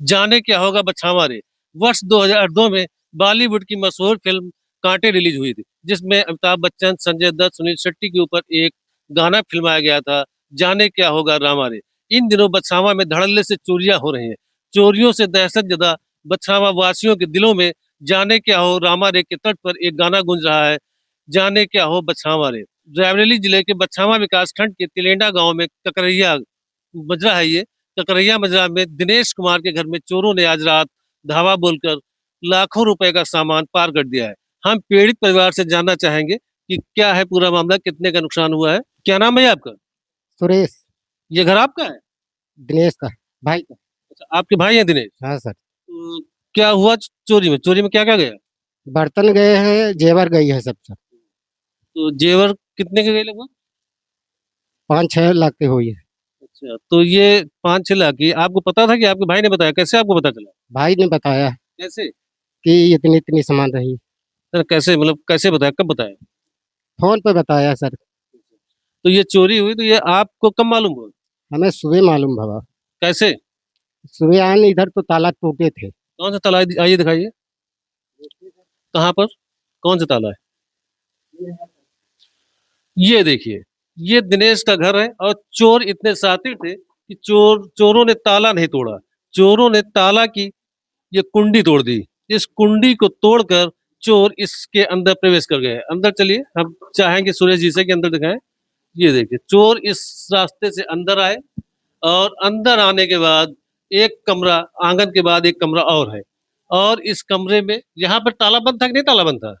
जाने क्या होगा बछावा रे। वर्ष 2002 में बॉलीवुड की मशहूर फिल्म कांटे रिलीज हुई थी, जिसमें अमिताभ बच्चन, संजय दत्त, सुनील शेट्टी के ऊपर एक गाना फिल्माया गया था, जाने क्या होगा रामा रे। इन दिनों बछावा में धड़ल्ले से चोरियां हो रही हैं। चोरियों से दहशत जदा बछावा वासियों के दिलों में जाने क्या हो रामा रे के तट पर एक गाना गूंज रहा है, जाने क्या हो बछावा रे। रायबरेली जिले के बछावा विकास खंड के तिलेंडा गांव में ककरैया मजरा है ये। ककरैया मजरा में दिनेश कुमार के घर में चोरों ने आज रात धावा बोलकर लाखों रुपए का सामान पार कर दिया है। हम पीड़ित परिवार से जानना चाहेंगे कि क्या है पूरा मामला, कितने का नुकसान हुआ है। क्या नाम है आपका? सुरेश। ये घर आपका है? दिनेश का भाई का। अच्छा, आपके भाई हैं दिनेश? हाँ सर। तो क्या हुआ चोरी में? चोरी में क्या क्या गया? बर्तन गए हैं, जेवर गई है सब सर। तो जेवर कितने के गए लगभग? 5-6 लाख की हुई है। अच्छा, तो ये 5-6 लाख की आपको पता था कि आपके भाई ने बताया? कैसे आपको पता चला? भाई ने बताया कैसे? कि इतनी इतनी सामान रही। सर कैसे, मतलब कैसे बताया, कब बताया? फोन पे बताया सर। तो ये चोरी हुई तो ये आपको कब मालूम हुआ? हमें सुबह मालूम भवा। कैसे? सुबह आन इधर तो ताला टूटे थे। कौन सा ताला है? आइए दिखाइए। कहाँ पर? कौन सा ताला है? ये देखिए, ये दिनेश का घर है और चोर इतने शातिर थे कि चोरों ने ताला नहीं तोड़ा। चोरों ने ताला की ये कुंडी तोड़ दी। इस कुंडी को तोड़कर चोर इसके अंदर प्रवेश कर गए। अंदर चलिए, हम चाहेंगे सुरेश जी से कि अंदर दिखाएं। ये देखिए, चोर इस रास्ते से अंदर आए और अंदर आने के बाद एक कमरा, आंगन के बाद एक कमरा और है, और इस कमरे में यहाँ पर ताला बंद था कि नहीं ताला बंद था?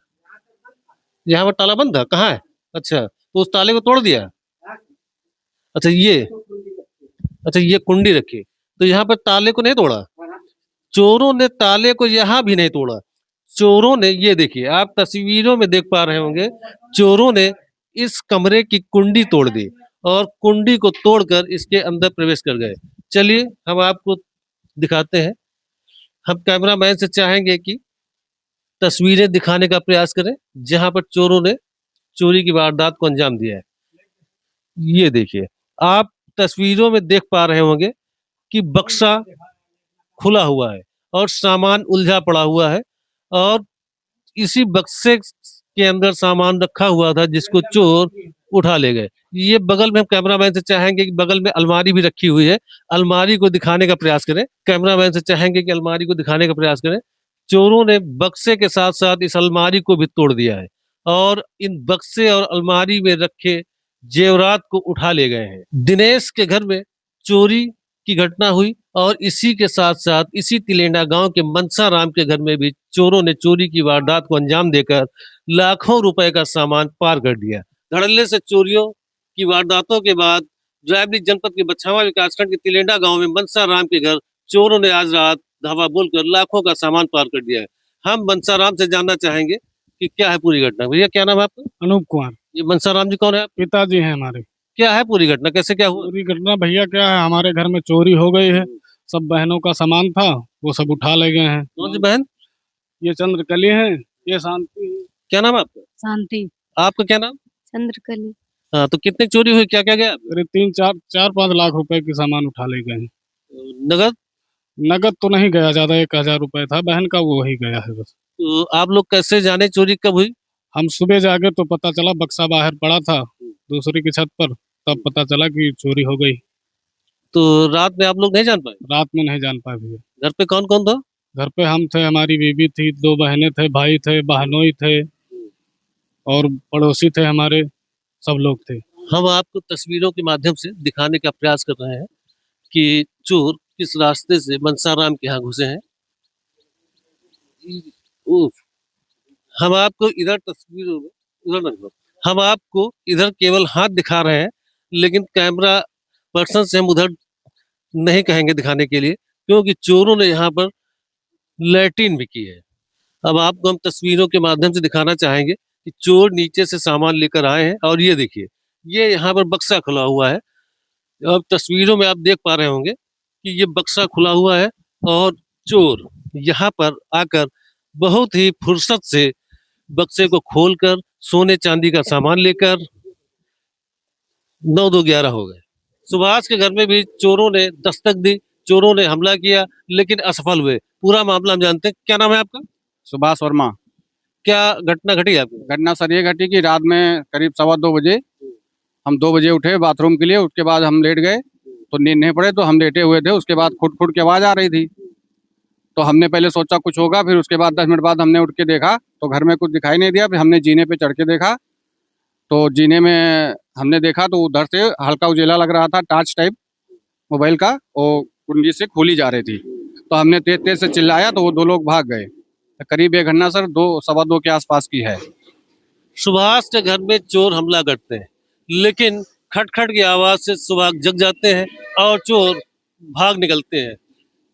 यहाँ पर ताला बंद था, कहाँ है? अच्छा, तो उस ताले को तोड़ दिया। अच्छा ये कुंडी रखी, तो यहाँ पर ताले को नहीं तोड़ा। चोरों ने ताले को यहाँ भी नहीं तोड़ा। चोरों ने, ये देखिए, आप तस्वीरों में देख पा रहे होंगे, चोरों ने इस कमरे की कुंडी तोड़ दी और कुंडी को तोड़कर इसके अंदर प्रवेश कर गए। चलिए हम आपको दिखाते हैं। हम कैमरामैन से चाहेंगे कि तस्वीरें दिखाने का प्रयास करें जहां पर चोरों ने चोरी की वारदात को अंजाम दिया है। ये देखिए, आप तस्वीरों में देख पा रहे होंगे कि बक्सा खुला हुआ है और सामान उलझा पड़ा हुआ है, और इसी बक्से के अंदर सामान रखा हुआ था जिसको चोर उठा ले गए। ये बगल में, हम कैमरामैन से चाहेंगे कि बगल में अलमारी भी रखी हुई है, अलमारी को दिखाने का प्रयास करें। कैमरामैन से चाहेंगे कि अलमारी को दिखाने का प्रयास करें। चोरों ने बक्से के साथ साथ इस अलमारी को भी तोड़ दिया है और इन बक्से और अलमारी में रखे जेवरात को उठा ले गए हैं। दिनेश के घर में चोरी की घटना हुई और इसी के साथ साथ इसी तिलेंडा गांव के मनसा राम के घर में भी चोरों ने चोरी की वारदात को अंजाम देकर लाखों रुपए का सामान पार कर दिया। धड़ल्ले से चोरियों की वारदातों के बाद रायबरेली जनपद के बछावा विकासखंड के तिलेंडा गांव में मनसा राम के घर चोरों ने आज रात धावा बोलकर लाखों का सामान पार कर दिया है। हम मनसा राम से जानना चाहेंगे कि क्या है पूरी घटना। भैया क्या नाम है आपका? अनूप कुमार। ये मनसा राम जी कौन है? पिताजी हैं हमारे। क्या है पूरी घटना, कैसे क्या हुआ? पूरी घटना भैया क्या है, हमारे घर में चोरी हो गई है। सब बहनों का सामान था, वो सब उठा ले गए हैं। कौन सी बहन? ये चंद्रकली है, ये शांति है। क्या नाम है आपका? शांति। आपका क्या नाम? चंद्रकली। हाँ, तो कितने चोरी हुई, क्या क्या गया? करीब 3-4-5 लाख रुपए के सामान उठा ले गए हैं। नगद? नगद तो नहीं गया, ज्यादा 1,000 रुपए था बहन का, वो ही गया है बस। तो आप लोग कैसे जाने चोरी कब हुई? हम सुबह जागे तो पता चला बक्सा बाहर पड़ा था दूसरी की छत पर, तब पता चला कि चोरी हो गई। तो रात में आप लोग नहीं जान पाए? रात में नहीं जान पाए भैया। घर पे कौन कौन था? घर पे हम थे, हमारी बीबी थी, 2 बहनें थे, भाई थे, बहनोई थे और पड़ोसी थे हमारे, सब लोग थे। हम आपको तस्वीरों के माध्यम से दिखाने का प्रयास कर रहे हैं कि चोर किस रास्ते से मनसाराम के यहाँ घुसे हैं। उफ, हम आपको इधर तस्वीरों में, उधर नहीं, हम आपको इधर केवल हाथ दिखा रहे हैं, लेकिन कैमरा पर्सन से हम उधर नहीं कहेंगे दिखाने के लिए, क्योंकि चोरों ने यहाँ पर लैट्रिन भी की है। अब आपको हम तस्वीरों के माध्यम से दिखाना चाहेंगे कि चोर नीचे से सामान लेकर आए हैं, और ये देखिए, ये यहाँ पर बक्सा खुला हुआ है। अब तस्वीरों में आप देख पा रहे होंगे कि ये बक्सा खुला हुआ है और चोर यहाँ पर आकर बहुत ही फुर्सत से बक्से को खोलकर सोने चांदी का सामान लेकर 9-2-11 हो गए। सुभाष के घर में भी चोरों ने दस्तक दी। चोरों ने हमला किया लेकिन असफल हुए। पूरा मामला हम जानते हैं। क्या नाम है आपका? सुभाष वर्मा। क्या घटना घटी आपकी? घटना सर ये घटी कि रात में करीब 2:15 बजे हम 2 बजे उठे बाथरूम के लिए। उसके बाद हम लेट गए तो नींद नहीं पड़े, तो हम लेटे हुए थे। उसके बाद खुट खुट की आवाज़ आ रही थी, तो हमने पहले सोचा कुछ होगा। फिर उसके बाद 10 मिनट बाद हमने उठ के देखा तो घर में कुछ दिखाई नहीं दिया। फिर हमने जीने पे चढ़ के देखा, तो जीने में हमने देखा तो उधर से हल्का उजेला लग रहा था, टॉर्च टाइप मोबाइल का, वो कुंडी से खोली जा रही थी। तो हमने तेज तेज से चिल्लाया तो वो 2 लोग भाग गए। करीब ये घटना सर 2 सवा 2 के आसपास की है। सुभाष के घर में चोर हमला करते हैं, लेकिन खटखट की आवाज से सुभाष जग जाते हैं और चोर भाग निकलते हैं।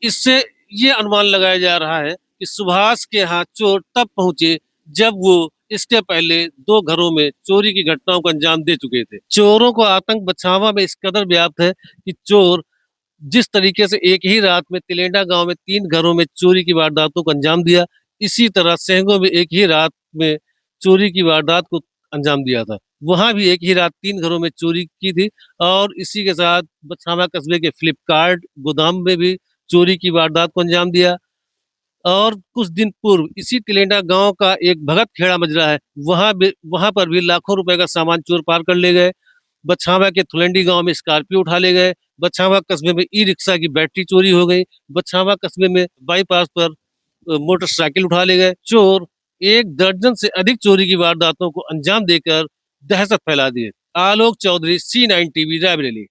इससे ये अनुमान लगाया जा रहा है कि सुभाष के यहाँ चोर तब पहुंचे जब वो इसके पहले 2 घरों में चोरी की घटनाओं को अंजाम दे चुके थे। चोरों को आतंक बछावा में इस कदर व्याप्त है कि चोर जिस तरीके से एक ही रात में तिलेंडा गांव में 3 घरों में चोरी की वारदातों को अंजाम दिया, इसी तरह सेंगों में एक ही रात में चोरी की वारदात को अंजाम दिया था। वहां भी एक ही रात 3 घरों में चोरी की थी और इसी के साथ बछावा कस्बे के फ्लिपकार्ट गोदाम में भी चोरी की वारदात को अंजाम दिया। और कुछ दिन पूर्व इसी तिलेंडा गांव का एक भगत खेड़ा मजरा है, वहां पर भी लाखों रुपए का सामान चोर पार कर ले गए। बछावा के थुलेंडी गांव में स्कॉर्पियो उठा ले गए। बछावा कस्बे में ई रिक्शा की बैटरी चोरी हो गई। बछावा कस्बे में बाईपास पर मोटरसाइकिल उठा ले गए। चोर 1 दर्जन से अधिक चोरी की वारदातों को अंजाम देकर दहशत फैला दिए। आलोक चौधरी, C9 टीवी, रायबरेली।